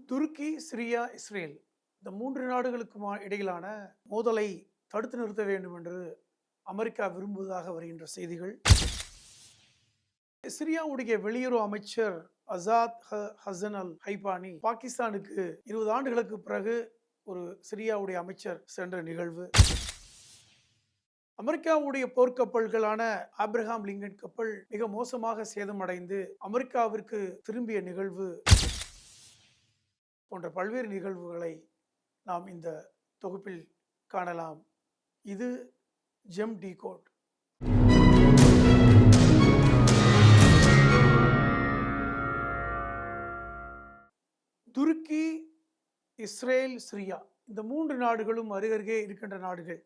துருக்கி, Syria, Israel இந்த 3 நாடுகளுக்கும் இடையிலான மோதலை தடுத்து நிறுத்த வேண்டும் என்று அமெரிக்கா விரும்புவதாக வருகின்ற செய்திகள். சிரியாவுடைய வெளியுறவு அமைச்சர் அசாத் ஹசன் அல் ஹைபானி பாகிஸ்தானுக்கு 20 ஆண்டுகளுக்கு பிறகு ஒரு சிரியாவுடைய அமைச்சர் சென்ற நிகழ்வு. அமெரிக்காவுடைய போர்க்கப்பல்களான ஆப்ரஹாம் லிங்கன் கப்பல் மிக மோசமாக சேதமடைந்து அமெரிக்காவிற்கு திரும்பிய நிகழ்வு போன்ற பல்வேறு நிகழ்வுகளை நாம் இந்த தொகுப்பில் காணலாம். இது ஜெம் டிகோட். துருக்கி, இஸ்ரேல், சிரியா இந்த 3 நாடுகளும் அருகருகே இருக்கின்ற நாடுகள்.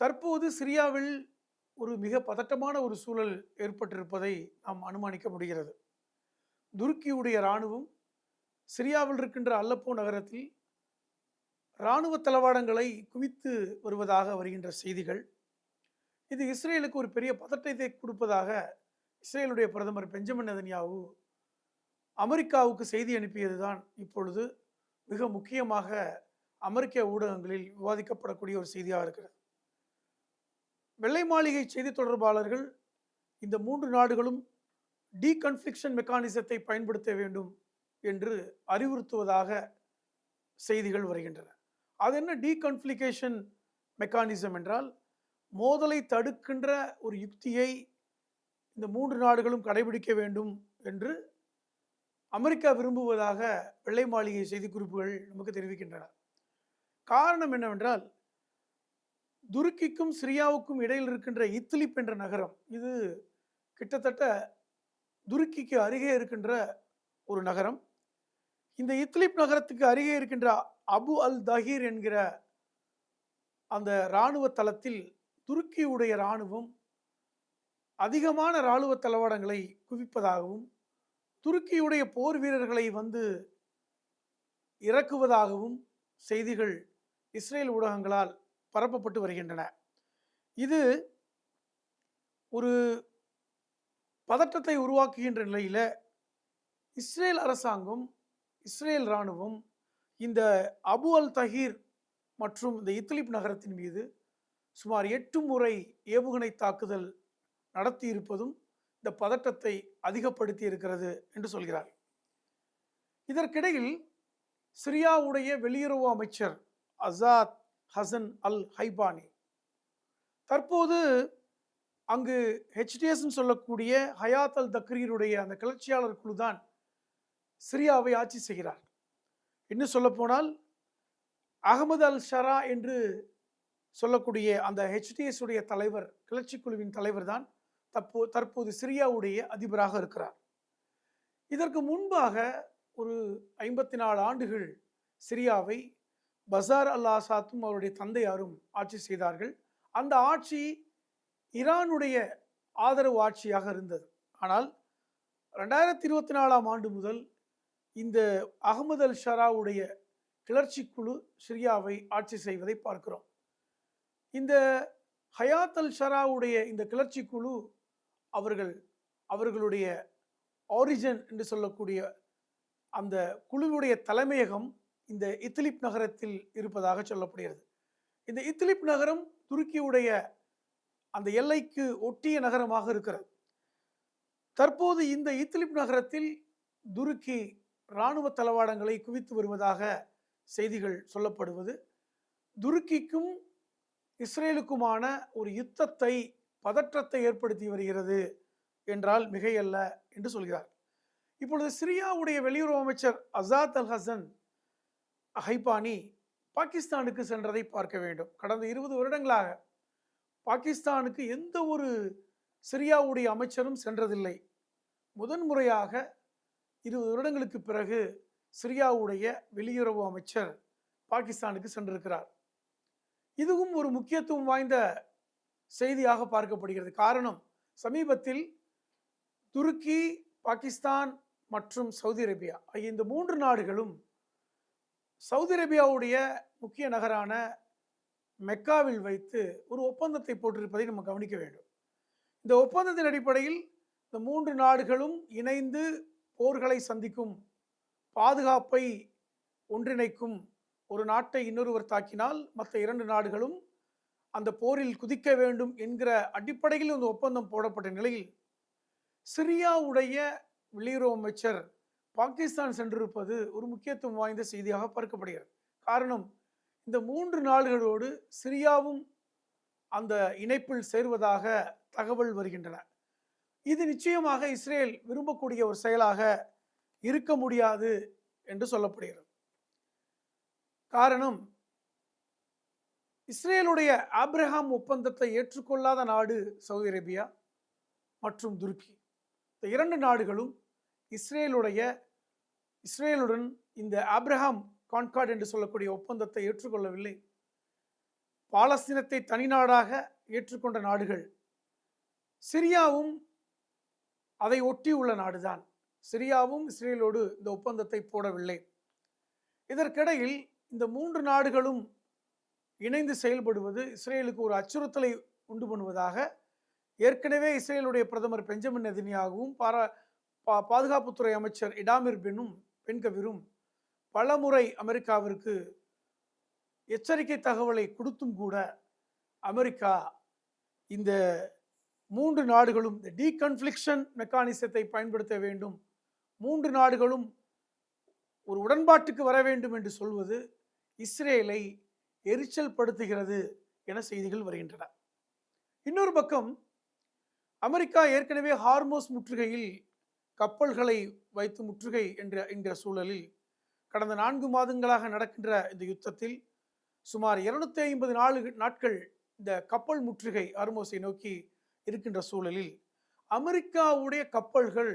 தற்போது சிரியாவில் ஒரு மிக பதட்டமான ஒரு சூழல் ஏற்பட்டிருப்பதை நாம் அனுமானிக்க முடிகிறது. துருக்கியுடைய இராணுவம் சிரியாவில் இருக்கின்ற அல்லப்போ நகரத்தில் இராணுவ தளவாடங்களை குவித்து வருவதாக வருகின்ற செய்திகள். இது இஸ்ரேலுக்கு ஒரு பெரிய பதட்டத்தை கொடுப்பதாக இஸ்ரேலுடைய பிரதமர் பெஞ்சமின் நெதன்யாகு அமெரிக்காவுக்கு செய்தி அனுப்பியதுதான் இப்பொழுது மிக முக்கியமாக அமெரிக்க ஊடகங்களில் விவாதிக்கப்படக்கூடிய ஒரு செய்தியாக இருக்கிறது. வெள்ளை மாளிகை செய்தி தொடர்பாளர்கள் இந்த 3 நாடுகளும் டீகன்ஃப்ளிக்ஷன் மெக்கானிசத்தை பயன்படுத்த வேண்டும் என்று அறிவுறுத்துவதாக செய்திகள் வருகின்றன. அது என்ன டீகன்ஃப்ளிகேஷன் மெக்கானிசம் என்றால், மோதலை தடுக்கின்ற ஒரு யுக்தியை இந்த 3 நாடுகளும் கடைபிடிக்க வேண்டும் என்று அமெரிக்கா விரும்புவதாக வெள்ளை மாளிகை செய்திக்குறிப்புகள் நமக்கு தெரிவிக்கின்றன. காரணம் என்னவென்றால், துருக்கிக்கும் சிரியாவுக்கும் இடையில் இருக்கின்ற இத்லிப் என்ற நகரம், இது கிட்டத்தட்ட துருக்கிக்கு அருகே இருக்கின்ற ஒரு நகரம். இந்த இத்லிப் நகரத்துக்கு அருகே இருக்கின்ற அபு அல் தஹீர் என்கிற அந்த இராணுவ தளத்தில் துருக்கியுடைய இராணுவம் அதிகமான இராணுவ தளவாடங்களை குவிப்பதாகவும் துருக்கியுடைய போர் வீரர்களை வந்து இறக்குவதாகவும் செய்திகள் இஸ்ரேல் ஊடகங்களால் பரப்பப்பட்டு வருகின்றன. இது ஒரு பதற்றத்தை உருவாக்குகின்ற நிலையில் இஸ்ரேல் அரசாங்கம், இஸ்ரேல் இராணுவம் இந்த அபு அல் தஹீர் மற்றும் இந்த இத்லிப் நகரத்தின் மீது சுமார் 8 முறை ஏவுகணை தாக்குதல் நடத்தியிருப்பதும் இந்த பதட்டத்தை அதிகப்படுத்தி இருக்கிறது என்று சொல்கிறார். இதற்கிடையில் சிரியாவுடைய வெளியுறவு அமைச்சர் அசாத் ஹசன் அல் ஹைபானி தற்போது அங்கு HTS சொல்லக்கூடிய ஹயாத் அல் தக்ரீருடைய அந்த கிளர்ச்சியாளர் குழு தான் சிரியாவை ஆட்சி செய்கிறார். இன்னும் சொல்ல போனால் அகமது அல் ஷரா என்று சொல்லக்கூடிய அந்த HTS உடைய தலைவர், கிளர்ச்சி குழுவின் தலைவர் தான் தற்போது சிரியாவுடைய அதிபராக இருக்கிறார். இதற்கு முன்பாக ஒரு 54 ஆண்டுகள் சிரியாவை பசார் அல் ஆசாத்தும் அவருடைய தந்தையாரும் ஆட்சி செய்தார்கள். அந்த ஆட்சி ஈரானுடைய ஆதரவு ஆட்சியாக இருந்தது. ஆனால் 2024 ஆண்டு முதல் இந்த அகமது அல் ஷராவுடைய கிளர்ச்சி குழு சிரியாவை ஆட்சி செய்வதை பார்க்கிறோம். இந்த ஹயாத் அல் ஷராவுடைய இந்த கிளர்ச்சி குழு அவர்களுடைய ஆரிஜின் என்று சொல்லக்கூடிய அந்த குழுவுடைய தலைமையகம் இந்த இத்லிப் நகரத்தில் இருப்பதாக சொல்லப்படுகிறது. இந்த இத்லிப் நகரம் துருக்கியுடைய அந்த எல்லைக்கு ஒட்டிய நகரமாக இருக்கிறது. தற்போது இந்த இத்லிப் நகரத்தில் துருக்கி இராணுவ தளவாடங்களை குவித்து வருவதாக செய்திகள் சொல்லப்படுவது துருக்கிக்கும் இஸ்ரேலுக்குமான ஒரு யுத்தத்தை, பதற்றத்தை ஏற்படுத்தி வருகிறது என்றால் மிகையல்ல என்று சொல்கிறார். இப்பொழுது சிரியாவுடைய வெளியுறவு அமைச்சர் அசாத் அல் ஹசன் ஹைபானி பாகிஸ்தானுக்கு சென்றதை பார்க்க வேண்டும். கடந்த 20 வருடங்களாக பாகிஸ்தானுக்கு எந்த ஒரு சிரியாவுடைய அமைச்சரும் சென்றதில்லை. முதன்முறையாக 20 வருடங்களுக்கு பிறகு சிரியாவுடைய வெளியுறவு அமைச்சர் பாகிஸ்தானுக்கு சென்றிருக்கிறார். இதுவும் ஒரு முக்கியத்துவம் வாய்ந்த செய்தியாக பார்க்கப்படுகிறது. காரணம், சமீபத்தில் துருக்கி, பாகிஸ்தான் மற்றும் சவுதி அரேபியா ஆகிய இந்த 3 நாடுகளும் சவுதி அரேபியாவுடைய முக்கிய நகரான மெக்காவில் வைத்து ஒரு ஒப்பந்தத்தை போட்டிருப்பதை நம்ம கவனிக்க வேண்டும். இந்த ஒப்பந்தத்தின் அடிப்படையில் இந்த 3 நாடுகளும் இணைந்து போர்களை சந்திக்கும் பாதுகாப்பை ஒன்றிணைக்கும். ஒரு நாட்டை இன்னொருவர் தாக்கினால் மற்ற 2 நாடுகளும் அந்த போரில் குதிக்க வேண்டும் என்கிற அடிப்படையில் இந்த ஒப்பந்தம் போடப்பட்ட நிலையில் சிரியாவுடைய வெளியுறவு அமைச்சர் பாகிஸ்தான் சென்றிருப்பது ஒரு முக்கியத்துவம் வாய்ந்த செய்தியாக பார்க்கப்படுகிறது. காரணம், இந்த 3 நாடுகளோடு சிரியாவும் அந்த இணைப்பில் சேர்வதாக தகவல் வருகின்றன. இது நிச்சயமாக இஸ்ரேல் விரும்பக்கூடிய ஒரு செயலாக இருக்க முடியாது என்று சொல்லப்படுகிறது. காரணம், இஸ்ரேலுடைய ஆப்ரஹாம் ஒப்பந்தத்தை ஏற்றுக்கொள்ளாத நாடு சவுதி அரேபியா மற்றும் துருக்கி. இந்த 2 நாடுகளும் இஸ்ரேலுடன் இந்த ஆப்ரஹாம் கான்கார்ட் என்று சொல்லக்கூடிய ஒப்பந்தத்தை ஏற்றுக்கொள்ளவில்லை. பாலஸ்தீனத்தை தனி நாடாக ஏற்றுக்கொண்ட நாடுகள். சிரியாவும் அதை ஒட்டியுள்ள நாடுதான். சிரியாவும் இஸ்ரேலோடு இந்த ஒப்பந்தத்தை போடவில்லை. இதற்கிடையில் இந்த 3 நாடுகளும் இணைந்து செயல்படுவது இஸ்ரேலுக்கு ஒரு அச்சுறுத்தலை உண்டு பண்ணுவதாக ஏற்கனவே இஸ்ரேலுடைய பிரதமர் பெஞ்சமின் நெதன்யாகுவும் பாதுகாப்புத்துறை அமைச்சர் இடாமிர் பென்கவிரும் பலமுறை அமெரிக்காவிற்கு எச்சரிக்கை தகவலை கொடுத்தும் கூட அமெரிக்கா இந்த 3 நாடுகளும் இந்த டீகன்ஃப்ளிக்ஷன் மெக்கானிசத்தை பயன்படுத்த வேண்டும், 3 நாடுகளும் ஒரு உடன்பாட்டுக்கு வர வேண்டும் என்று சொல்வது இஸ்ரேலை எரிச்சல் படுத்துகிறது என செய்திகள் வருகின்றன. இன்னொரு பக்கம் அமெரிக்கா ஏற்கனவே ஹார்மோஸ் முற்றுகையில் கப்பல்களை வைத்து முற்றுகை என்கிற சூழலில் கடந்த 4 மாதங்களாக நடக்கின்ற இந்த யுத்தத்தில் சுமார் 250 நாட்கள் இந்த கப்பல் முற்றுகை ஹார்மோஸை நோக்கி இருக்கின்ற சூழலில் அமெரிக்காவுடைய கப்பல்கள்,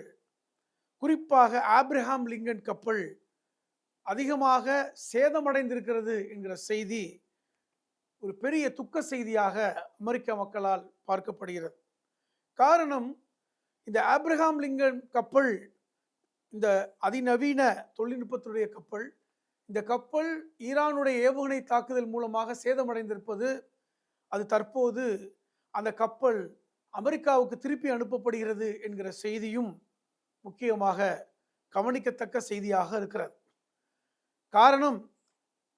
குறிப்பாக ஆப்ரஹாம் லிங்கன் கப்பல் அதிகமாக சேதமடைந்திருக்கிறது என்கிற செய்தி ஒரு பெரிய துக்க செய்தியாக அமெரிக்க மக்களால் பார்க்கப்படுகிறது. காரணம், இந்த ஆப்ரஹாம் லிங்கன் கப்பல் இந்த அதிநவீன தொழில்நுட்பத்துடைய கப்பல். இந்த கப்பல் ஈரானுடைய ஏவுகணை தாக்குதல் மூலமாக சேதமடைந்திருப்பது, அது தற்போது அந்த கப்பல் அமெரிக்காவுக்கு திருப்பி அனுப்பப்படுகிறது என்கிற செய்தியும் முக்கியமாக கவனிக்கத்தக்க செய்தியாக இருக்கிறது. காரணம்,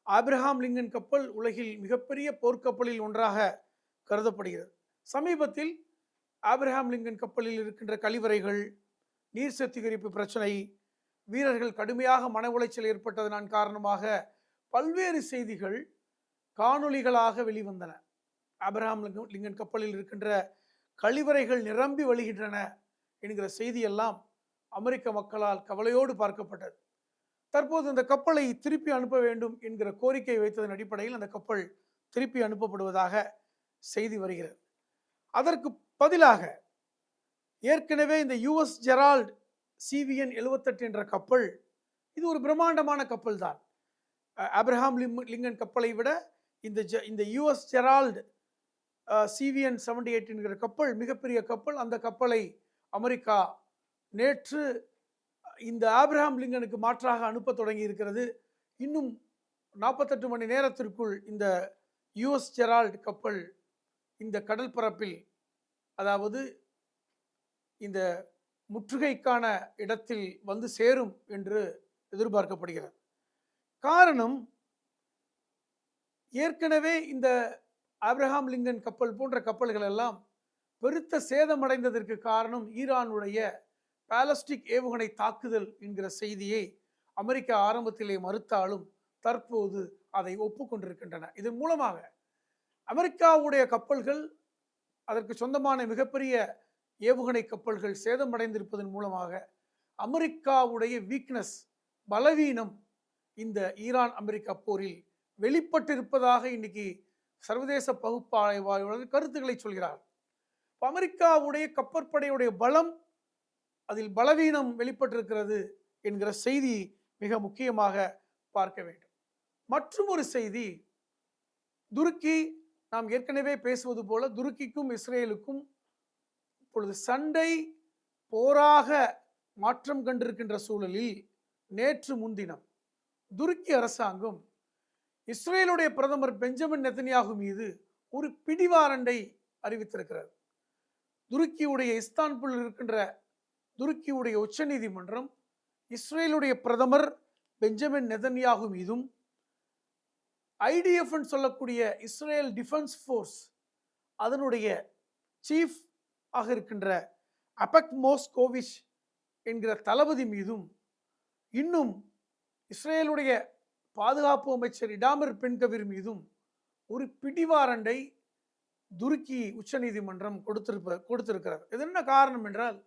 ஆப்ரஹாம் லிங்கன் கப்பல் உலகில் மிகப்பெரிய போர்க்கப்பலில் ஒன்றாக கருதப்படுகிறது. சமீபத்தில் ஆப்ரஹாம் லிங்கன் கப்பலில் இருக்கின்ற கழிவறைகள், நீர் சுத்திகரிப்பு பிரச்சனை, வீரர்கள் கடுமையாக மன உளைச்சல் ஏற்பட்டதன் காரணமாக பல்வேறு செய்திகள் காணொளிகளாக வெளிவந்தன. ஆப்ரஹாம் லிங்கன் கப்பலில் இருக்கின்ற கழிவறைகள் நிரம்பி வழிகின்றன என்கிற செய்தியெல்லாம் அமெரிக்க மக்களால் கவலையோடு பார்க்கப்பட்டது. தற்போது அந்த கப்பலை திருப்பி அனுப்ப வேண்டும் என்கிற கோரிக்கை வைத்ததன் அடிப்படையில் அந்த கப்பல் திருப்பி அனுப்பப்படுவதாக செய்தி வருகிறது. அதற்கு பதிலாக ஏற்கனவே இந்த யுஎஸ் ஜெரால்ட் CVN 78 என்ற கப்பல், இது ஒரு பிரம்மாண்டமான கப்பல் தான். ஆப்ரஹாம் லிங்கன் கப்பலை விட இந்த யுஎஸ் ஜெரால்ட் CVN 78 என்கிற கப்பல் மிகப்பெரிய கப்பல். அந்த கப்பலை அமெரிக்கா நேற்று இந்த ஆப்ரஹாம் லிங்கனுக்கு மாற்றாக அனுப்ப தொடங்கி இருக்கிறது. இன்னும் 48 மணி நேரத்திற்குள் இந்த யுஎஸ் ஜெரால்ட் கப்பல் இந்த கடல் பரப்பில், அதாவது இந்த முற்றுகைக்கான இடத்தில் வந்து சேரும் என்று எதிர்பார்க்கப்படுகிறது. காரணம், ஏற்கனவே இந்த ஆப்ரஹாம் லிங்கன் கப்பல் போன்ற கப்பல்கள் எல்லாம் பெருத்த சேதமடைந்ததற்கு காரணம் ஈரானுடைய பாலஸ்டிக் ஏவுகணை தாக்குதல் என்கிற செய்தியை அமெரிக்கா ஆரம்பத்திலே மறுத்தாலும் தற்போது அதை ஒப்புக்கொண்டிருக்கின்றன. இதன் மூலமாக அமெரிக்காவுடைய கப்பல்கள், அதற்கு சொந்தமான மிகப்பெரிய ஏவுகணை கப்பல்கள் சேதமடைந்திருப்பதன் மூலமாக அமெரிக்காவுடைய வீக்னஸ், பலவீனம் இந்த ஈரான் அமெரிக்கா போரில் வெளிப்பட்டிருப்பதாக இன்னைக்கு சர்வதேச பகுப்பாய்வாளர்கள் கருத்துக்களை சொல்கிறார். அமெரிக்காவுடைய கப்பற்படையுடைய பலம், அதில் பலவீனம் வெளிப்பட்டிருக்கிறது என்கிற செய்தி மிக முக்கியமாக பார்க்க வேண்டும். மற்றும் ஒரு செய்தி, துருக்கி, நாம் ஏற்கனவே பேசுவது போல துருக்கிக்கும் இஸ்ரேலுக்கும் இப்பொழுது சண்டை போராக மாற்றம் கண்டிருக்கின்ற சூழலில் நேற்று முன்தினம் துருக்கி அரசாங்கம் இஸ்ரேலுடைய பிரதமர் பெஞ்சமின் நெதன்யாகு மீது ஒரு பிடிவாரண்டை அறிவித்திருக்கிறது. துருக்கியுடைய இஸ்தான்புல் இருக்கின்ற துருக்கியுடைய உச்ச நீதிமன்றம் இஸ்ரேலுடைய பிரதமர் பெஞ்சமின் நெதன்யாகு மீதும், ஐடிஎஃப் சொல்லக்கூடிய இஸ்ரேல் டிஃபென்ஸ் ஃபோர்ஸ் அதனுடைய சீஃப் ஆக இருக்கின்ற அபக் மோஸ்கோவிச் என்கிற தளபதி மீதும், இன்னும் இஸ்ரேலுடைய பாதுகாப்பு அமைச்சர் இடாமர் பென்கவிர் மீதும் ஒரு பிடிவாரண்டை துருக்கி உச்சநீதிமன்றம் கொடுத்திருக்கிறது. இது என்ன காரணம் என்றால்,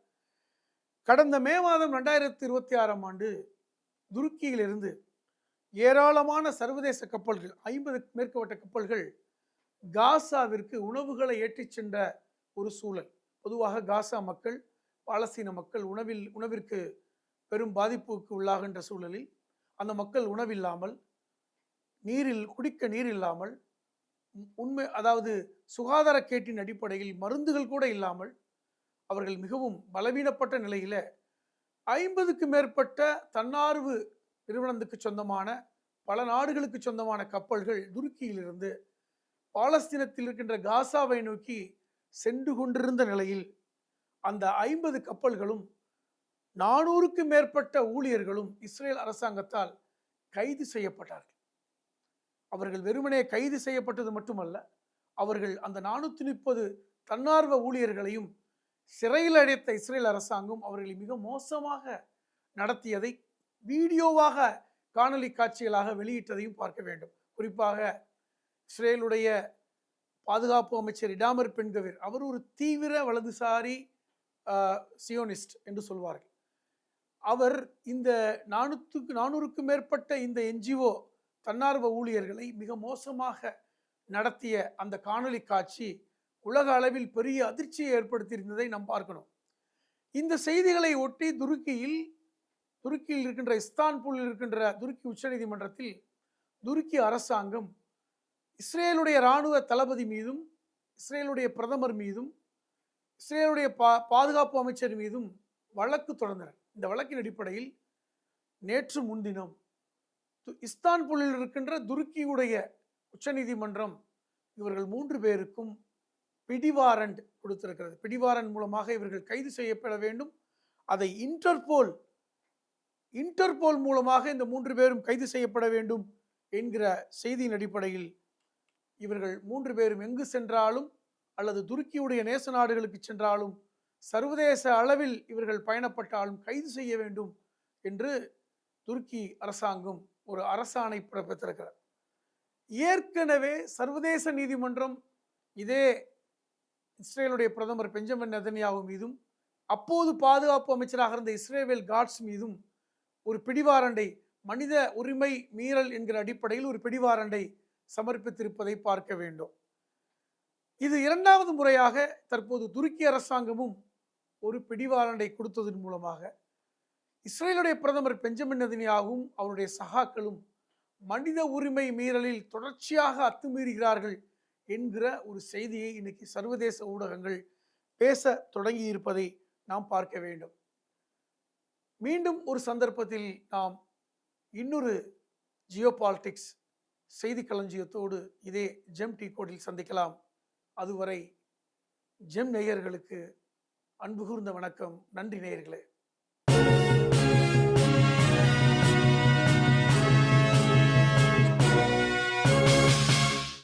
கடந்த மே மாதம் 2026ஆம் ஆண்டு துருக்கியிலிருந்து ஏராளமான சர்வதேச கப்பல்கள், 50 மேற்பட்ட கப்பல்கள் காசாவிற்கு உணவுகளை ஏற்றிச் சென்ற ஒரு சூழல். பொதுவாக காசா மக்கள், பாலஸ்தீன மக்கள் உணவிற்கு பெரும் பாதிப்புக்கு உள்ளாகின்ற சூழலில் அந்த மக்கள் உணவில்லாமல், குடிக்க நீர் இல்லாமல், அதாவது சுகாதார கேட்டின் அடிப்படையில் மருந்துகள் கூட இல்லாமல் அவர்கள் மிகவும் பலவீனப்பட்ட நிலையில 50க்கு மேற்பட்ட தன்னார்வ நிறுவனத்துக்கு சொந்தமான, பல நாடுகளுக்கு சொந்தமான கப்பல்கள் துருக்கியிலிருந்து பாலஸ்தீனத்தில் இருக்கின்ற காசாவை நோக்கி சென்று கொண்டிருந்த நிலையில் அந்த 50 கப்பல்களும் 400க்கு மேற்பட்ட ஊழியர்களும் இஸ்ரேல் அரசாங்கத்தால் கைது செய்யப்பட்டார்கள். அவர்கள் வெறுமனே கைது செய்யப்பட்டது மட்டுமல்ல, அவர்கள் அந்த 430 தன்னார்வ ஊழியர்களையும் சிறையில் அடைத்த இஸ்ரேல் அரசாங்கம் அவர்களை மிக மோசமாக நடத்தியதை வீடியோவாக, காணொலி காட்சிகளாக வெளியிட்டதையும் பார்க்க வேண்டும். குறிப்பாக இஸ்ரேலுடைய பாதுகாப்பு அமைச்சர் இடாமர் பென்கவிர், அவர் ஒரு தீவிர வலதுசாரி சியோனிஸ்ட் என்று சொல்வார்கள். அவர் இந்த 400க்கும் மேற்பட்ட இந்த என்ஜிஓ தன்னார்வ ஊழியர்களை மிக மோசமாக நடத்திய அந்த காணொலி காட்சி உலக அளவில் பெரிய அதிர்ச்சியை ஏற்படுத்தியிருந்ததை நாம் பார்க்கணும். இந்த செய்திகளை ஒட்டி துருக்கியில் இருக்கின்ற இஸ்தான்புல்லில் இருக்கின்ற துருக்கி உச்சநீதிமன்றத்தில் துருக்கி அரசாங்கம் இஸ்ரேலுடைய இராணுவ தளபதி மீதும், இஸ்ரேலுடைய பிரதமர் மீதும், இஸ்ரேலுடைய பாதுகாப்பு அமைச்சர் மீதும் வழக்கு தொடர்ந்தனர். இந்த வழக்கின் அடிப்படையில் நேற்று முன்தினம் இஸ்தான்புல்லில் இருக்கின்ற துருக்கியுடைய உச்சநீதிமன்றம் இவர்கள் 3 பேருக்கும் பிடிவாரண்ட் கொடுத்திருக்கிறது. பிடிவாரண்ட் மூலமாக இவர்கள் கைது செய்யப்பட வேண்டும். அதை இன்டர்போல் மூலமாக இந்த 3 பேரும் கைது செய்யப்பட வேண்டும் என்கிற செய்தியின் அடிப்படையில் இவர்கள் 3 பேரும் எங்கு சென்றாலும், அல்லது துருக்கியுடைய நேச நாடுகளுக்கு சென்றாலும், சர்வதேச அளவில் இவர்கள் பயணப்பட்டாலும் கைது செய்ய வேண்டும் என்று துருக்கி அரசாங்கம் ஒரு அரசாணை பிறப்பித்திருக்கிறார். ஏற்கனவே சர்வதேச நீதிமன்றம் இதே இஸ்ரேலுடைய பிரதமர் பெஞ்சமின் நெதன்யாகு மீதும், அப்போது பாதுகாப்பு அமைச்சராக இருந்த இஸ்ரேல் காட்ஸ் மீதும் ஒரு பிடிவாரண்டை, மனித உரிமை மீறல் என்கிற அடிப்படையில் ஒரு பிடிவாரண்டை சமர்ப்பித்திருப்பதை பார்க்க வேண்டும். இது 2வது முறையாக தற்போது துருக்கி அரசாங்கமும் ஒரு பிடிவாரண்டை கொடுத்ததன் மூலமாக இஸ்ரேலுடைய பிரதமர் பெஞ்சமின் நெதன்யாகும் அவருடைய சகாக்களும் மனித உரிமை மீறலில் தொடர்ச்சியாக அத்துமீறுகிறார்கள் என்கிற ஒரு செய்தியை இன்னைக்கு சர்வதேச ஊடகங்கள் பேச தொடங்கி இருப்பதை நாம் பார்க்க வேண்டும். மீண்டும் ஒரு சந்தர்ப்பத்தில் நாம் இன்னொரு ஜியோபாலிட்டிக்ஸ் செய்தி களஞ்சியத்தோடு இதே ஜெம் டீ கோடில் சந்திக்கலாம். அதுவரை ஜெம் நேயர்களுக்கு அன்பு கூர்ந்த வணக்கம். நன்றி நேயர்களே.